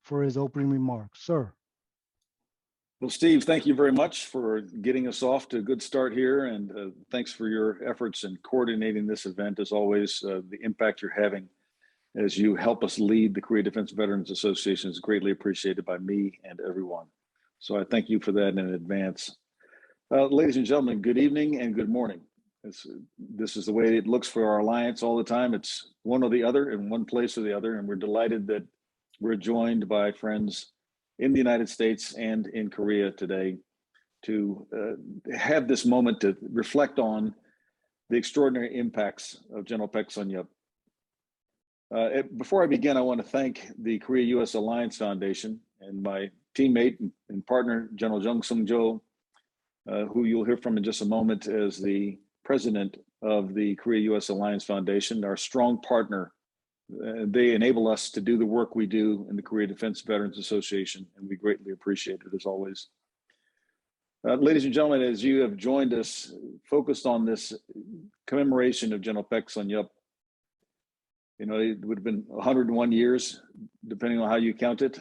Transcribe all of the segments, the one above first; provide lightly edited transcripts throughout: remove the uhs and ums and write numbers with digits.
for his opening remarks. Sir. Well, Steve, thank you very much for getting us off to a good start here, and thanks for your efforts in coordinating this event. As always, the impact you're having as you help us lead the Korea Defense Veterans Association is greatly appreciated by me and everyone. So I thank you for that in advance. Ladies and gentlemen, good evening and good morning. This is the way it looks for our alliance all the time. It's one or the other, in one place or the other, and we're delighted that we're joined by friends in the United States and in Korea today to have this moment to reflect on the extraordinary impacts of General Paek Sun-yup. Before I begin, I want to thank the Korea-U.S. Alliance Foundation and my teammate and partner, General Jung Sung-jo, who you'll hear from in just a moment as the president of the Korea-U.S. Alliance Foundation, our strong partner. They enable us to do the work we do in the Korea Defense Veterans Association, and we greatly appreciate it as always. Ladies and gentlemen, as you have joined us, focused on this commemoration of General Paek Sun-yup, you know, it would have been 101 years, depending on how you count it,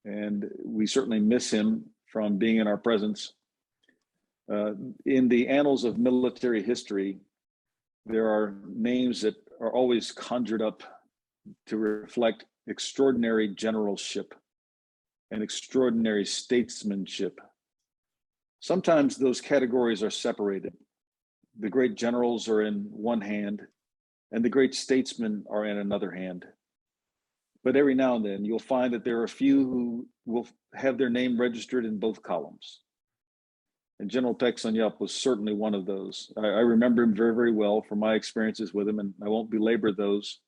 and we certainly miss him from being in our presence. In the annals of military history, there are names that are always conjured up to reflect extraordinary generalship and extraordinary statesmanship. Sometimes those categories are separated. The great generals are in one hand and the great statesmen are in another hand. But every now and then you'll find that there are a few who will have their name registered in both columns. And General Paek Sun-yup was certainly one of those. I remember him very, very well from my experiences with him, and I won't belabor those.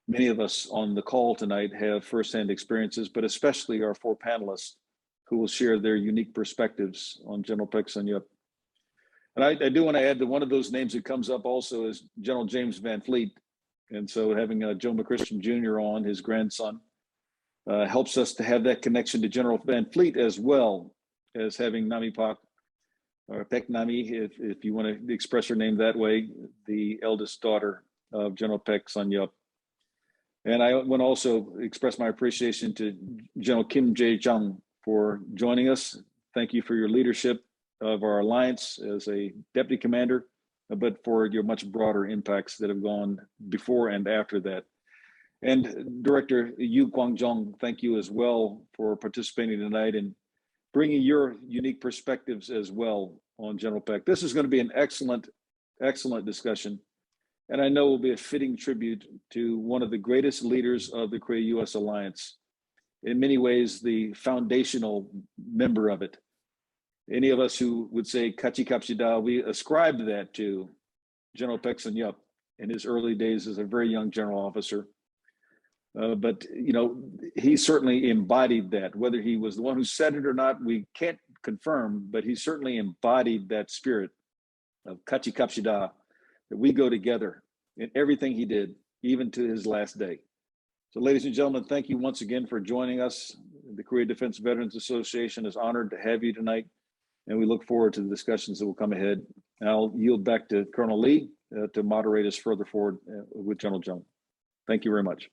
Many of us on the call tonight have firsthand experiences, but especially our four panelists who will share their unique perspectives on General Paek Sun-yup. And I do want to add that one of those names that comes up also is General James Van Fleet. And so having Joe McChristian Jr. on, his grandson, helps us to have that connection to General Van Fleet, as well as having Nami Pak, or Paek Nami, if you want to express her name that way, the eldest daughter of General Paek Sun-yup. And I want to also express my appreciation to General Kim Jae-jung for joining us. Thank you for your leadership of our alliance as a deputy commander, but for your much broader impacts that have gone before and after that. And Director Yu Kwang-jung, thank you as well for participating tonight and bringing your unique perspectives as well on General Paek. This is going to be an excellent, excellent discussion. And I know will be a fitting tribute to one of the greatest leaders of the Korea-U.S. Alliance. In many ways, the foundational member of it. Any of us who would say Kachi Kapshida, we ascribed that to General Paek Sun-yup in his early days as a very young general officer. But you know, he certainly embodied that. Whether he was the one who said it or not, we can't confirm, but he certainly embodied that spirit of Kachi Kapshida, that we go together in everything he did, even to his last day. So ladies and gentlemen, thank you once again for joining us. The Korea Defense Veterans Association is honored to have you tonight, and we look forward to the discussions that will come ahead. And I'll yield back to Colonel Lee to moderate us further forward with General Jung. Thank you very much.